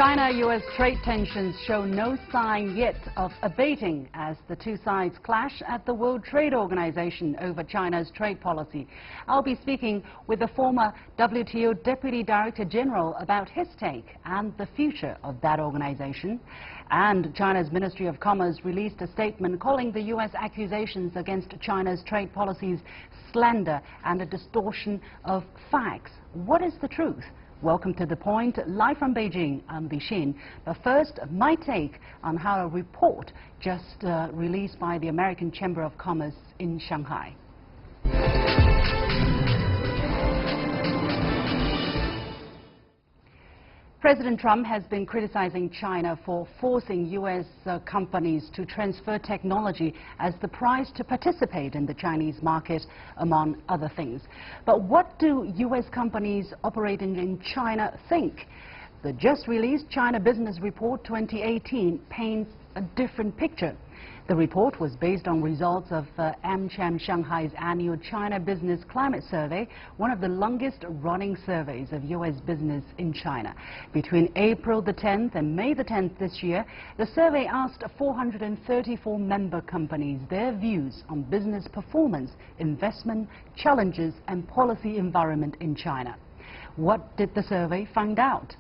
China-US trade tensions show no sign yet of abating as the two sides clash at the World Trade Organization over China's trade policy. I'll be speaking with the former WTO Deputy Director General about his take and the future of that organization. And China's Ministry of Commerce released a statement calling the US accusations against China's trade policies slander and a distortion of facts. What is the truth? Welcome to The Point, live from Beijing. I'm Li Xin. But first, my take on how a report just released by the American Chamber of Commerce in Shanghai. President Trump has been criticizing China for forcing U.S. companies to transfer technology as the price to participate in the Chinese market, among other things. But what do U.S. companies operating in China think? The just released China Business Report 2018 paints a different picture. The report was based on results of AmCham Shanghai's annual China Business Climate Survey, one of the longest-running surveys of U.S. business in China. Between April the 10th and May the 10th this year, the survey asked 434 member companies their views on business performance, investment, challenges, and policy environment in China. What did the survey find out?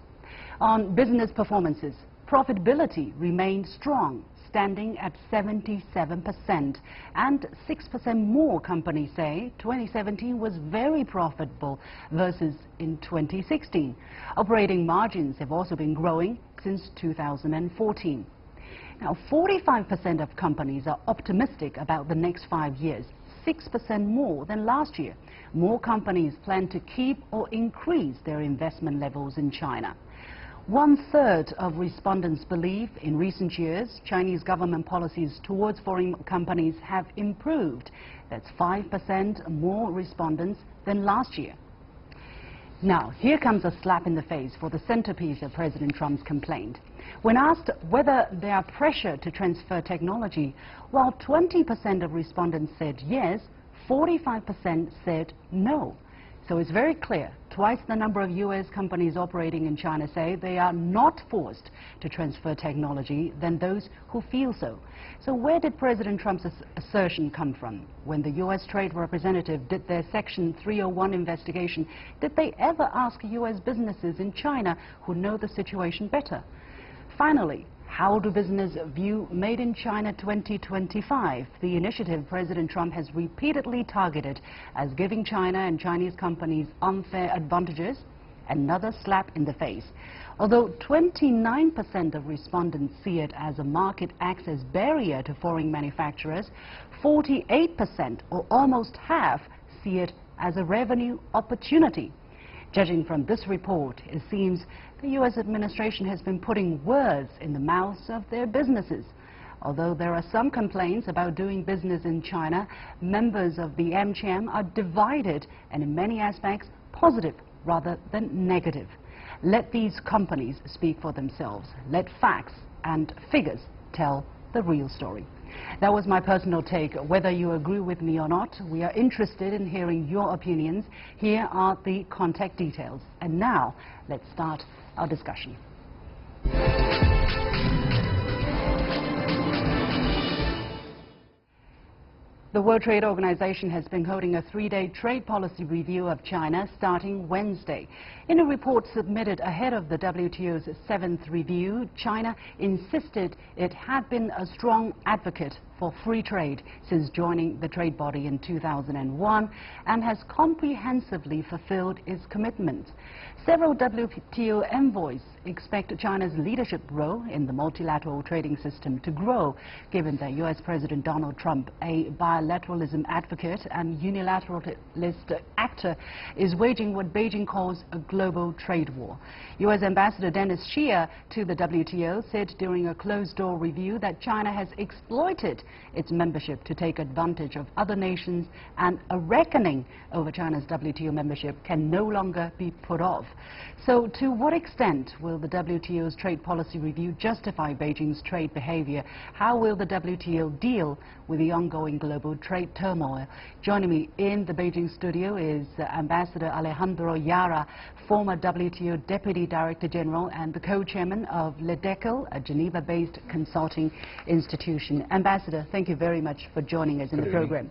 On business performances, profitability remained strong, standing at 77%, and 6% more companies say 2017 was very profitable versus in 2016. Operating margins have also been growing since 2014. Now, 45% of companies are optimistic about the next 5 years, 6% more than last year. More companies plan to keep or increase their investment levels in China. 1/3 of respondents believe in recent years Chinese government policies towards foreign companies have improved. That's 5% more respondents than last year. Now, here comes a slap in the face for the centerpiece of President Trump's complaint. When asked whether there are pressure to transfer technology, while 20% of respondents said yes, 45% said no. So it's very clear, twice the number of U.S. companies operating in China say they are not forced to transfer technology than those who feel so. So where did President Trump's assertion come from? When the U.S. Trade Representative did their Section 301 investigation, did they ever ask U.S. businesses in China who know the situation better? Finally, how do business view Made in China 2025, the initiative President Trump has repeatedly targeted as giving China and Chinese companies unfair advantages? Another slap in the face. Although 29% of respondents see it as a market access barrier to foreign manufacturers, 48%, or almost half, see it as a revenue opportunity. Judging from this report, it seems the U.S. administration has been putting words in the mouths of their businesses. Although there are some complaints about doing business in China, members of the AmCham are divided and in many aspects positive rather than negative. Let these companies speak for themselves. Let facts and figures tell the real story. That was my personal take. Whether you agree with me or not, we are interested in hearing your opinions. Here are the contact details. And now, let's start our discussion. The World Trade Organization has been holding a 3-day trade policy review of China starting Wednesday. In a report submitted ahead of the WTO's 7th review, China insisted it had been a strong advocate for free trade since joining the trade body in 2001 and has comprehensively fulfilled its commitments. Several WTO envoys expect China's leadership role in the multilateral trading system to grow, given that U.S. President Donald Trump, a bilateralism advocate and unilateralist actor, is waging what Beijing calls a global trade war. U.S. Ambassador Dennis Shea to the WTO said during a closed-door review that China has exploited its membership to take advantage of other nations, and a reckoning over China's WTO membership can no longer be put off. So to what extent will will the WTO's trade policy review justify Beijing's trade behavior? How will the WTO deal with the ongoing global trade turmoil? Joining me in the Beijing studio is Ambassador Alejandro Yara, former WTO Deputy Director General and the co-chairman of LEDECO, a Geneva-based consulting institution. Ambassador, thank you very much for joining us in the program.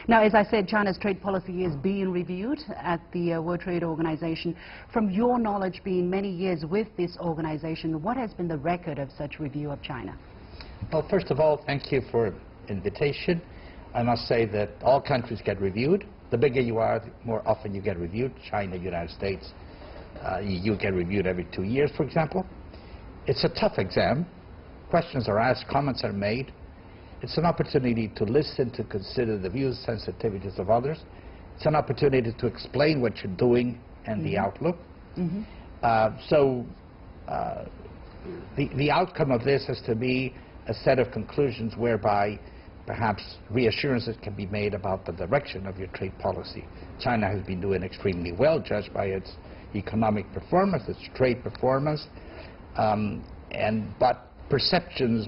Now, as I said, China's trade policy is being reviewed at the World Trade Organization. From your knowledge, being many years with this organization, what has been the record of such review of China? Well, first of all, thank you for the invitation. I must say that all countries get reviewed. The bigger you are, the more often you get reviewed. China, United States, EU get reviewed every 2 years, for example. It's a tough exam. Questions are asked, comments are made. It's an opportunity to listen, to consider the views, sensitivities of others. It's an opportunity to explain what you're doing and the outlook. The outcome of this has to be a set of conclusions whereby perhaps reassurances can be made about the direction of your trade policy. China has been doing extremely well, judged by its economic performance, its trade performance, but perceptions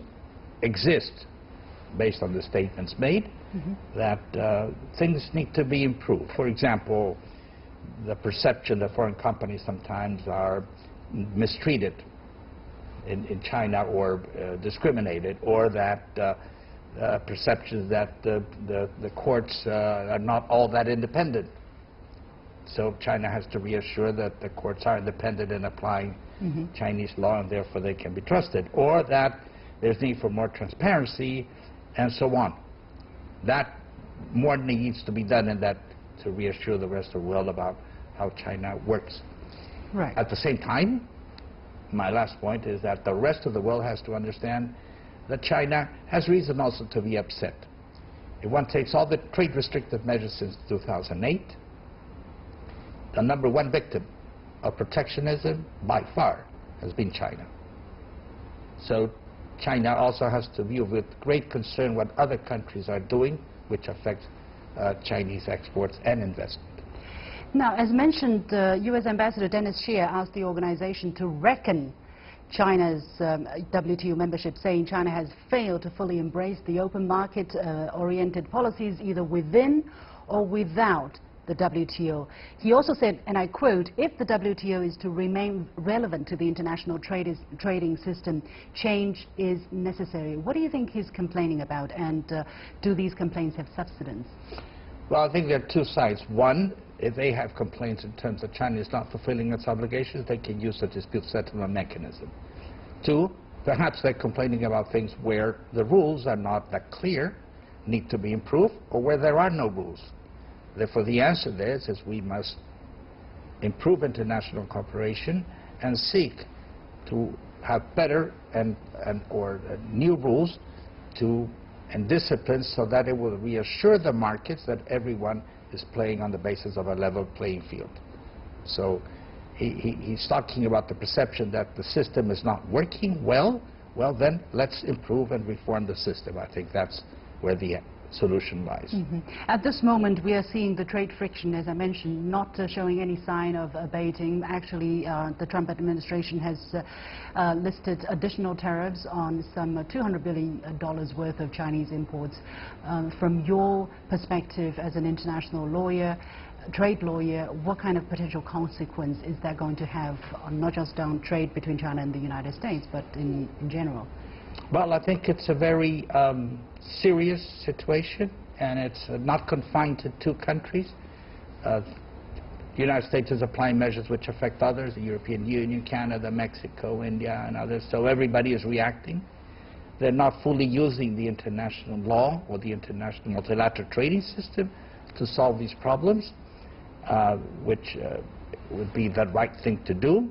exist based on the statements made that things need to be improved. For example, the perception that foreign companies sometimes are mistreated in China or discriminated, or that perceptions that the courts are not all that independent. So China has to reassure that the courts are independent in applying Chinese law and therefore they can be trusted, or that there's need for more transparency and so on. That more needs to be done in that to reassure the rest of the world about how China works. Right. At the same time, my last point is that the rest of the world has to understand that China has reason also to be upset. If one takes all the trade restrictive measures since 2008, the #1 victim of protectionism by far has been China. So China also has to view with great concern what other countries are doing, which affects Chinese exports and investment. Now, as mentioned, U.S. Ambassador Dennis Shear asked the organization to reckon China's WTO membership, saying China has failed to fully embrace the open market-oriented policies either within or without the WTO. He also said, and I quote, if the WTO is to remain relevant to the international trading system, change is necessary. What do you think he's complaining about, and do these complaints have substance? Well, I think there are two sides. One, if they have complaints in terms that China is not fulfilling its obligations, they can use the dispute settlement mechanism. Two, perhaps they're complaining about things where the rules are not that clear, need to be improved, or where there are no rules. Therefore, the answer there is we must improve international cooperation and seek to have better or new rules and disciplines so that it will reassure the markets that everyone is playing on the basis of a level playing field. So he's talking about the perception that the system is not working well. Well, then let's improve and reform the system. I think that's where the solution lies. At this moment, we are seeing the trade friction, as I mentioned, not showing any sign of abating. Actually, the Trump administration has listed additional tariffs on some $200 billion worth of Chinese imports. From your perspective as an international lawyer, trade lawyer, what kind of potential consequence is that going to have, not just on trade between China and the United States, but in general? Well, I think it's a very serious situation, and it's not confined to two countries. The United States is applying measures which affect others, the European Union, Canada, Mexico, India, and others. So everybody is reacting. They're not fully using the international law or the international multilateral trading system to solve these problems, which would be the right thing to do.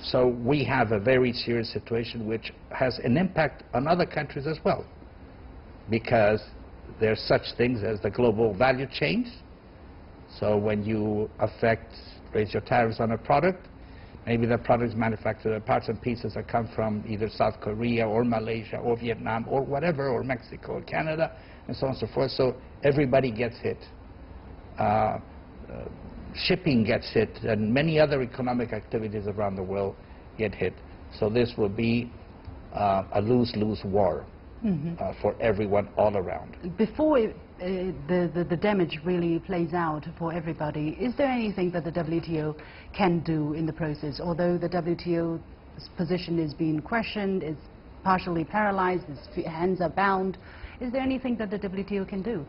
So we have a very serious situation which has an impact on other countries as well, because there's such things as the global value chains. So when you raise your tariffs on a product, maybe the product is manufactured, parts and pieces that come from either South Korea or Malaysia or Vietnam or whatever, or Mexico or Canada, and so on and so forth. So everybody gets hit. shipping gets hit, and many other economic activities around the world get hit. So this will be a lose-lose war for everyone all around. Before the damage really plays out for everybody, is there anything that the WTO can do in the process? Although the WTO's position is being questioned, it's partially paralyzed, its hands are bound, is there anything that the WTO can do?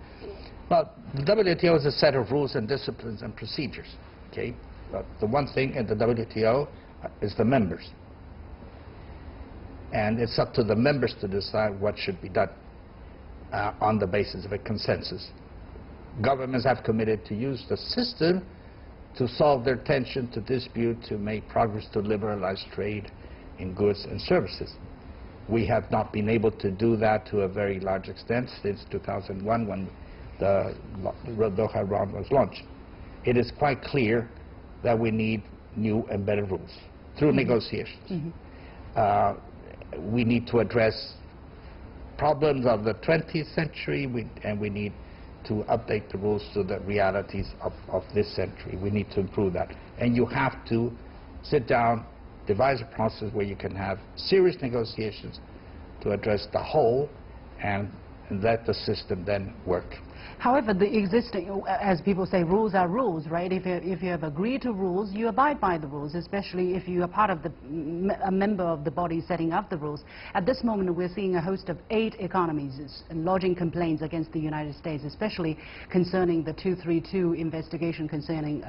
Well, the WTO is a set of rules and disciplines and procedures. Okay, but the one thing in the WTO is the members. And it's up to the members to decide what should be done on the basis of a consensus. Governments have committed to use the system to solve their tension, to dispute, to make progress, to liberalize trade in goods and services. We have not been able to do that to a very large extent since 2001 when the Doha round was launched. It is quite clear that we need new and better rules through negotiations. We need to address problems of the 20th century, and we need to update the rules to the realities of this century. We need to improve that. And you have to sit down, devise a process where you can have serious negotiations to address the whole and let the system then work. However, the existing, as people say, rules are rules, right? If you have agreed to rules, you abide by the rules, especially if you are part of a member of the body setting up the rules. At this moment, we're seeing a host of 8 economies lodging complaints against the United States, especially concerning the 232 investigation concerning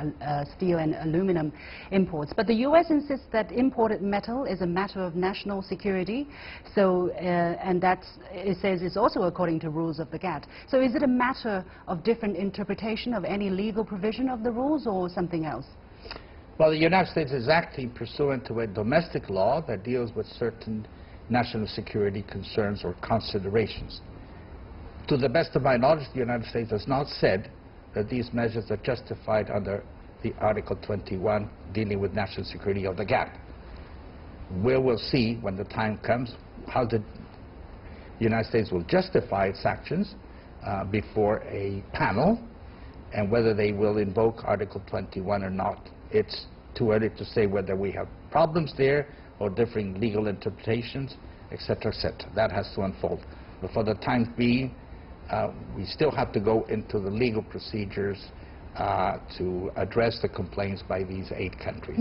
steel and aluminum imports. But the U.S. insists that imported metal is a matter of national security, so, and that's, it says it's also according to rules of the GATT. So is it a matter of different interpretation of any legal provision of the rules or something else? Well, the United States is acting pursuant to a domestic law that deals with certain national security concerns or considerations. To the best of my knowledge, the United States has not said that these measures are justified under the Article 21 dealing with national security of the GATT. We will see when the time comes how the United States will justify its actions before a panel, and whether they will invoke Article 21 or not. It's too early to say whether we have problems there or differing legal interpretations, etc., etc. That has to unfold. But for the time being, we still have to go into the legal procedures to address the complaints by these 8 countries.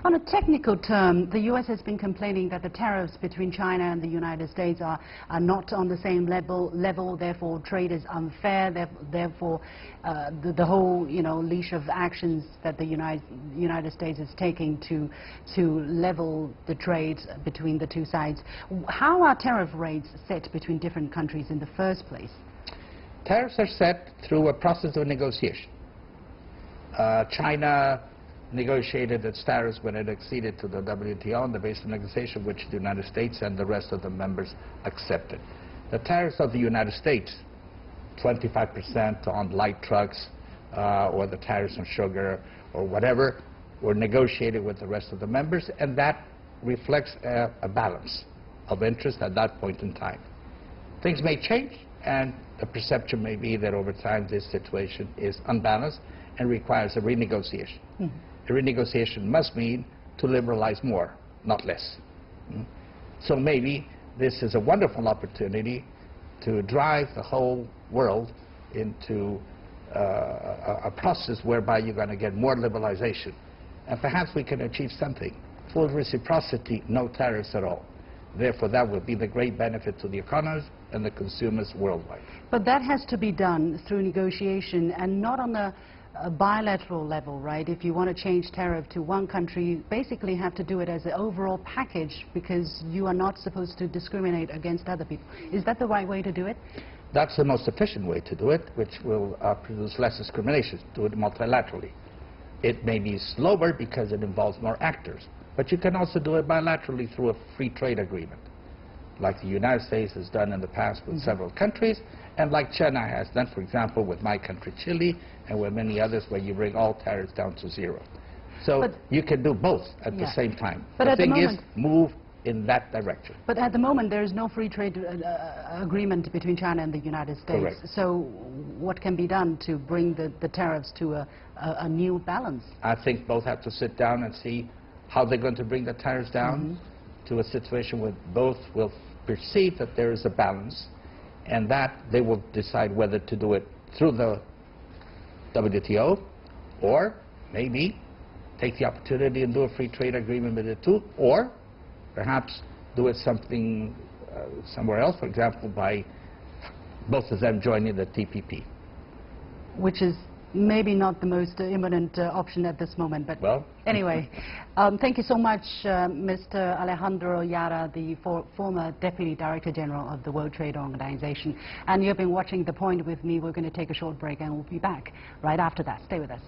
On a technical term, the U.S. has been complaining that the tariffs between China and the United States are not on the same level, therefore trade is unfair, therefore the whole leash of actions that the United States is taking to level the trade between the two sides. How are tariff rates set between different countries in the first place? Tariffs are set through a process of negotiation. China negotiated its tariffs when it acceded to the WTO on the basis of negotiation, which the United States and the rest of the members accepted. The tariffs of the United States, 25% on light trucks, or the tariffs on sugar, or whatever, were negotiated with the rest of the members, and that reflects a balance of interest at that point in time. Things may change, and the perception may be that over time this situation is unbalanced and requires a renegotiation. A renegotiation must mean to liberalize more, not less. So maybe this is a wonderful opportunity to drive the whole world into a process whereby you're going to get more liberalization. And perhaps we can achieve something. Full reciprocity, no tariffs at all. Therefore, that will be the great benefit to the economies and the consumers worldwide. But that has to be done through negotiation and not on a bilateral level, right? If you want to change tariff to one country, you basically have to do it as an overall package because you are not supposed to discriminate against other people. Is that the right way to do it? That's the most efficient way to do it, which will produce less discrimination. Do it multilaterally. It may be slower because it involves more actors, but you can also do it bilaterally through a free trade agreement, like the United States has done in the past with several countries, and like China has done, for example, with my country, Chile, and with many others, where you bring all tariffs down to 0. So you can do both at the same time. But the at thing the is, moment, move in that direction. But at the moment, there is no free trade agreement between China and the United States. Correct. So what can be done to bring the tariffs to a new balance? I think both have to sit down and see how they're going to bring the tariffs down to a situation where both will perceive that there is a balance, and that they will decide whether to do it through the WTO, or maybe take the opportunity and do a free trade agreement with the two, or perhaps do it something somewhere else, for example, by both of them joining the TPP. Which is maybe not the most imminent option at this moment, but well, anyway. Thank you so much, Mr. Alejandro Yara, the former Deputy Director General of the World Trade Organization. And you've been watching The Point with me. We're going to take a short break and we'll be back right after that. Stay with us.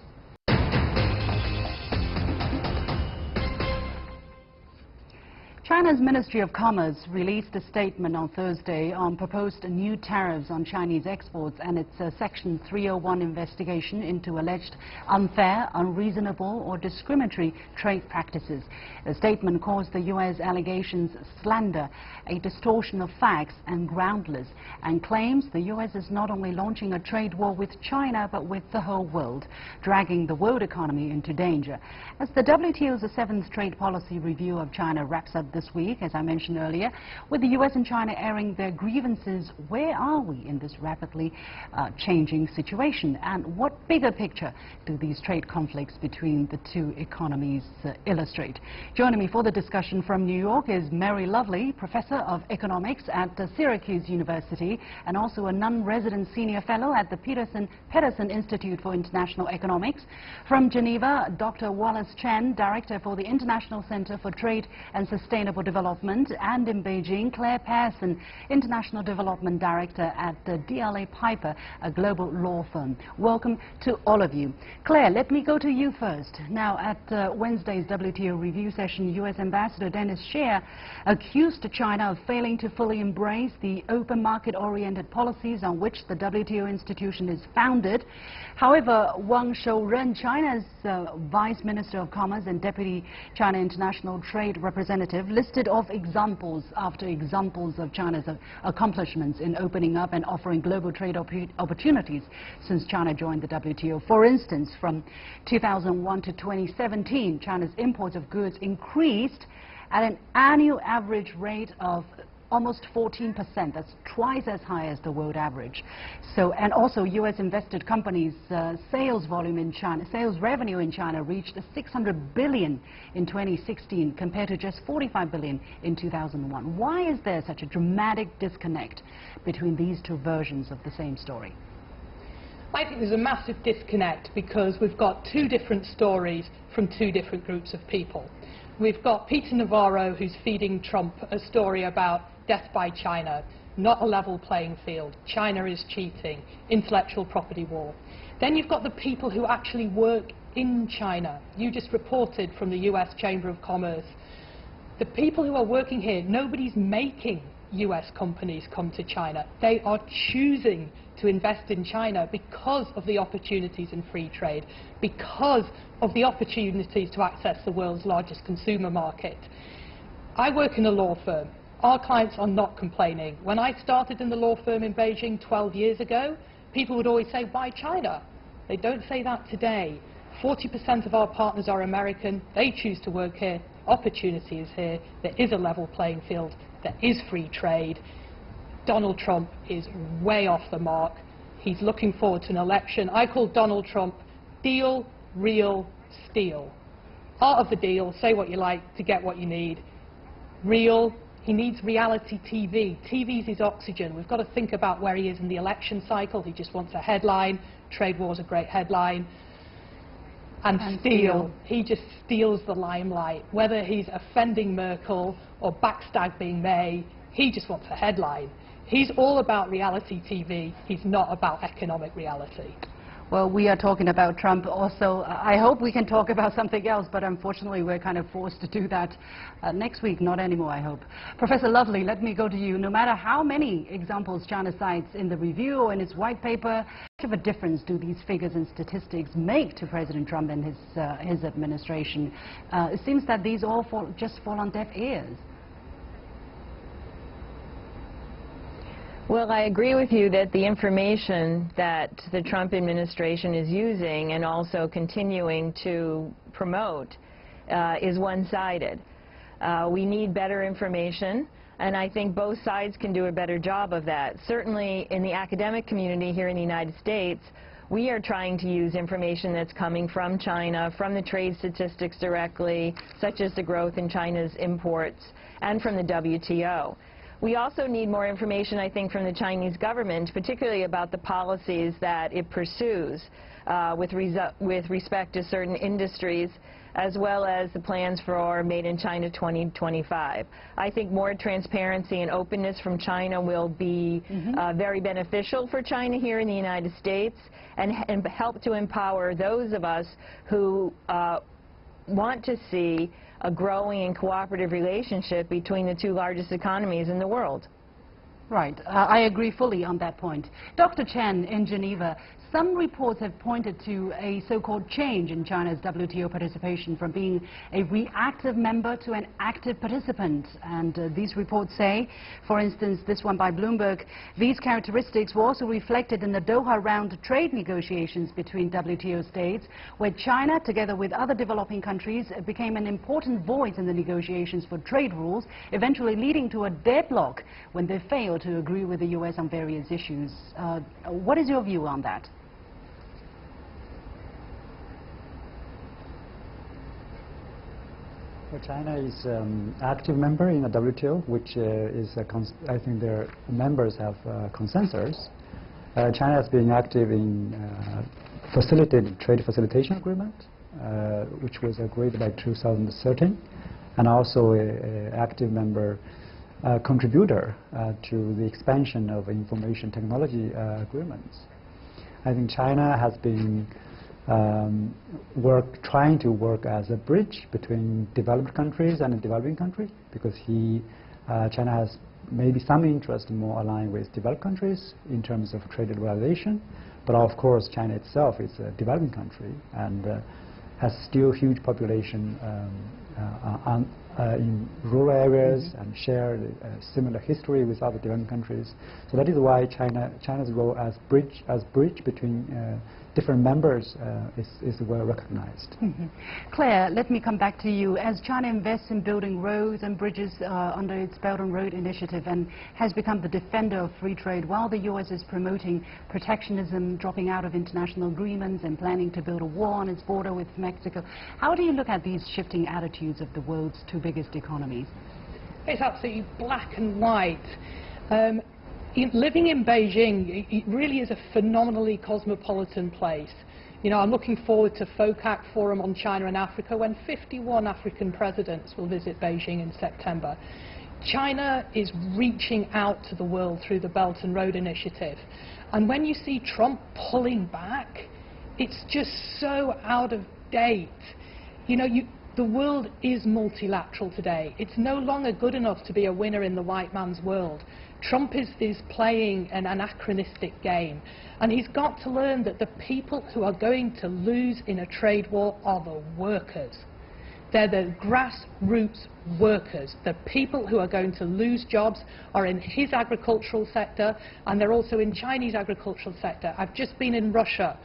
China's Ministry of Commerce released a statement on Thursday on proposed new tariffs on Chinese exports and its Section 301 investigation into alleged unfair, unreasonable or discriminatory trade practices. The statement calls the U.S. allegations slander, a distortion of facts and groundless, and claims the U.S. is not only launching a trade war with China but with the whole world, dragging the world economy into danger. As the WTO's 7th Trade Policy Review of China wraps up this week, as I mentioned earlier, with the U.S. and China airing their grievances, where are we in this rapidly changing situation? And what bigger picture do these trade conflicts between the two economies illustrate? Joining me for the discussion from New York is Mary Lovely, Professor of Economics at Syracuse University and also a non-resident senior fellow at the Peterson Institute for International Economics. From Geneva, Dr. Wallace Chen, Director for the International Center for Trade and Sustainable Development, and in Beijing, Claire Pearson, International Development Director at DLA Piper, a global law firm. Welcome to all of you. Claire, let me go to you first. Now, at Wednesday's WTO review session, U.S. Ambassador Dennis Scher accused China of failing to fully embrace the open market-oriented policies on which the WTO institution is founded. However, Wang Shouren, China's Vice Minister of Commerce and Deputy China International Trade Representative, listed off examples after examples of China's accomplishments in opening up and offering global trade opportunities since China joined the WTO. For instance, from 2001 to 2017, China's imports of goods increased at an annual average rate of almost 14%. That's twice as high as the world average. So, and also U.S. invested companies' sales volume in China, sales revenue in China reached 600 billion in 2016 compared to just 45 billion in 2001. Why is there such a dramatic disconnect between these two versions of the same story? I think there's a massive disconnect because we've got two different stories from two different groups of people. We've got Peter Navarro, who's feeding Trump a story about death by China, not a level playing field, China is cheating, intellectual property war. Then you've got the people who actually work in China. You just reported from the US Chamber of Commerce. The people who are working here, nobody's making US companies come to China. They are choosing to invest in China because of the opportunities in free trade, because of the opportunities to access the world's largest consumer market. I work in a law firm. Our clients are not complaining. When I started in the law firm in Beijing 12 years ago, people would always say, why China? They don't say that today. 40% of our partners are American. They choose to work here. Opportunity is here. There is a level playing field. There is free trade. Donald Trump is way off the mark. He's looking forward to an election. I call Donald Trump deal, real, steal. Art of the deal, say what you like to get what you need. Real, he needs reality TV. TV's his oxygen. We've got to think about where he is in the election cycle. He just wants a headline. Trade war's a great headline. And steal. He just steals the limelight. Whether he's offending Merkel or backstabbing May, he just wants a headline. He's all about reality TV. He's not about economic reality. Well, we are talking about Trump also. I hope we can talk about something else, but unfortunately we're kind of forced to do that next week, not anymore, I hope. Professor Lovely, let me go to you. No matter how many examples China cites in the review or in its white paper, how much of a difference do these figures and statistics make to President Trump and his administration? It seems that these all just fall on deaf ears. Well, I agree with you that the information that the Trump administration is using and also continuing to promote is one-sided. We need better information, and I think both sides can do a better job of that. Certainly in the academic community here in the United States, we are trying to use information that's coming from China, from the trade statistics directly, such as the growth in China's imports, and from the WTO. We also need more information, I think, from the Chinese government, particularly about the policies that it pursues with respect to certain industries, as well as the plans for Made in China 2025. I think more transparency and openness from China will be very beneficial for China here in the United States and help to empower those of us who want to see a growing and cooperative relationship between the two largest economies in the world. Right. I agree fully on that point. Dr. Chen in Geneva, some reports have pointed to a so-called change in China's WTO participation from being a reactive member to an active participant. And these reports say, for instance, this one by Bloomberg, these characteristics were also reflected in the Doha round trade negotiations between WTO states, where China, together with other developing countries, became an important voice in the negotiations for trade rules, eventually leading to a deadlock when they failed to agree with the U.S. on various issues. What is your view on that? Well, China is an active member in the WTO, which is I think their members have consensus. China has been active in facilitated trade facilitation agreement, which was agreed by 2013, and also an active member contributor to the expansion of information technology agreements. I think China has been trying to work as a bridge between developed countries and developing countries, because China has maybe some interest more aligned with developed countries in terms of trade liberalization, but of course China itself is a developing country and has still huge population in rural areas and share similar history with other developing countries. So that is why China's role as bridge between different members is well recognized. Claire, let me come back to you. As China invests in building roads and bridges under its Belt and Road Initiative and has become the defender of free trade, while the U.S. is promoting protectionism, dropping out of international agreements and planning to build a wall on its border with Mexico, how do you look at these shifting attitudes of the world's two biggest economies? It's absolutely black and white. Living in Beijing, it really is a phenomenally cosmopolitan place. You know, I'm looking forward to FOCAC Forum on China and Africa, when 51 African presidents will visit Beijing in September. China is reaching out to the world through the Belt and Road Initiative. And when you see Trump pulling back, it's just so out of date. You know, the world is multilateral today. It's no longer good enough to be a winner in the white man's world. Trump is playing an anachronistic game, and he's got to learn that the people who are going to lose in a trade war are the workers. They're the grassroots workers. The people who are going to lose jobs are in his agricultural sector, and they're also in Chinese agricultural sector. I've just been in Russia,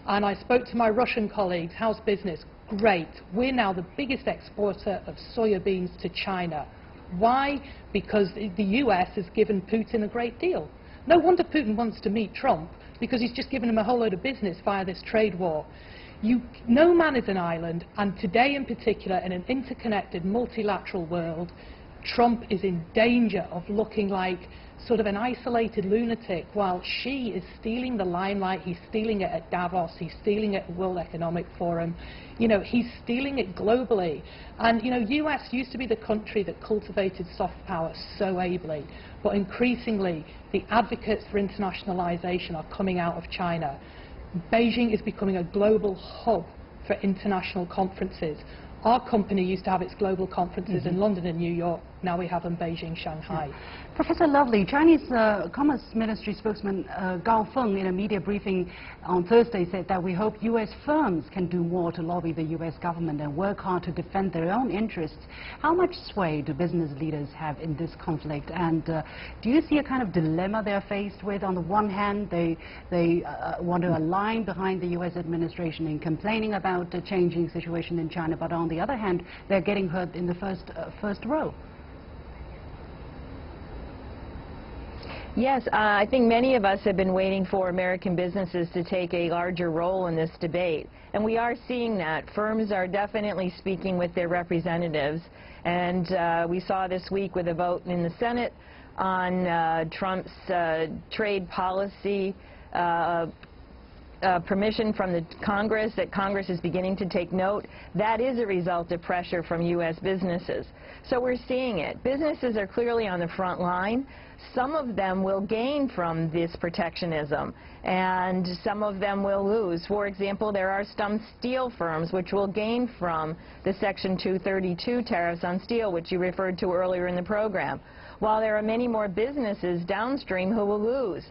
and I spoke to my Russian colleagues. How's business? Great. We're now the biggest exporter of soya beans to China. Why? Because the US has given Putin a great deal. No wonder Putin wants to meet Trump, because he's just given him a whole load of business via this trade war. No man is an island, and today in particular, in an interconnected multilateral world, Trump is in danger of looking like sort of an isolated lunatic, while Xi is stealing the limelight. He's stealing it at Davos, he's stealing it at World Economic Forum. You know, he's stealing it globally. And, you know, US used to be the country that cultivated soft power so ably, but increasingly the advocates for internationalization are coming out of China. Beijing is becoming a global hub for international conferences. Our company used to have its global conferences in London and New York. Now we have in Beijing, Shanghai. Professor Lovely, Chinese Commerce Ministry spokesman Gao Feng in a media briefing on Thursday said that we hope U.S. firms can do more to lobby the U.S. government and work hard to defend their own interests. How much sway do business leaders have in this conflict? And do you see a kind of dilemma they're faced with? On the one hand, they want to align behind the U.S. administration in complaining about the changing situation in China, but on the other hand, they're getting hurt in the first row. Yes, I think many of us have been waiting for American businesses to take a larger role in this debate. And we are seeing that. Firms are definitely speaking with their representatives. And we saw this week with a vote in the Senate on Trump's trade policy permission from the Congress, that Congress is beginning to take note. That is a result of pressure from U.S. businesses. So we're seeing it. Businesses are clearly on the front line. Some of them will gain from this protectionism, and some of them will lose. For example, there are some steel firms which will gain from the Section 232 tariffs on steel, which you referred to earlier in the program, while there are many more businesses downstream who will lose.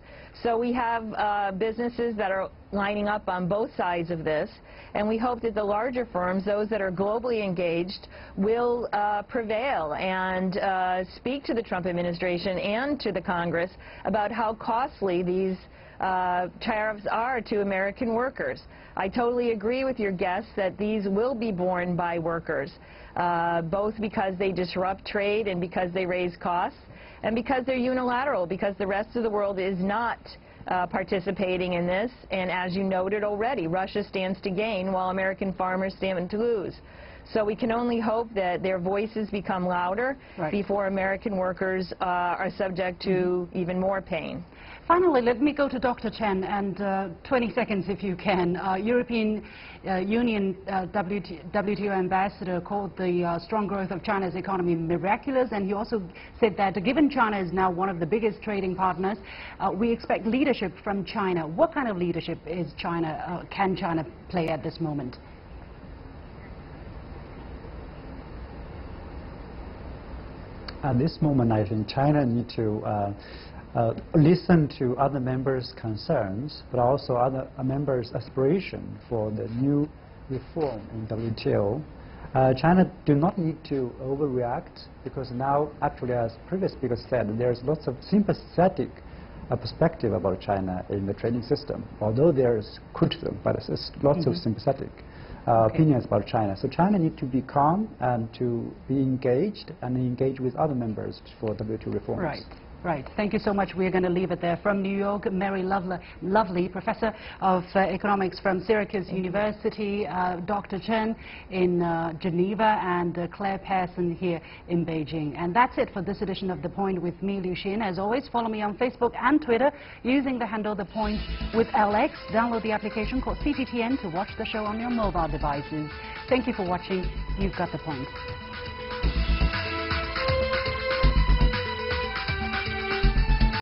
So we have businesses that are lining up on both sides of this, and we hope that the larger firms, those that are globally engaged, will prevail and speak to the Trump administration and to the Congress about how costly these tariffs are to American workers. I totally agree with your guests that these will be borne by workers, both because they disrupt trade and because they raise costs, and because they're unilateral, because the rest of the world is not participating in this. And as you noted already, Russia stands to gain while American farmers stand to lose. So we can only hope that their voices become louder before American workers are subject to even more pain. Finally, let me go to Dr. Chen, and 20 seconds if you can. European Union WTO ambassador called the strong growth of China's economy miraculous, and he also said that given China is now one of the biggest trading partners, we expect leadership from China. What kind of leadership is can China play at this moment? At this moment, I think China needs to listen to other members' concerns, but also other members' aspiration for the new reform in WTO. China do not need to overreact, because now, actually, as previous speakers said, there's lots of sympathetic perspective about China in the trading system, although there's criticism, but there's lots of sympathetic opinions about China. So China needs to be calm and to be engaged and engage with other members for WTO reforms. Right. Right. Thank you so much. We're going to leave it there. From New York, Mary Lovely, Professor of Economics from Syracuse University, Dr. Chen in Geneva, and Claire Pearson here in Beijing. And that's it for this edition of The Point with me, Liu Xin. As always, follow me on Facebook and Twitter using the handle The Point with LX. Download the application called CGTN to watch the show on your mobile devices. Thank you for watching. You've got The Point.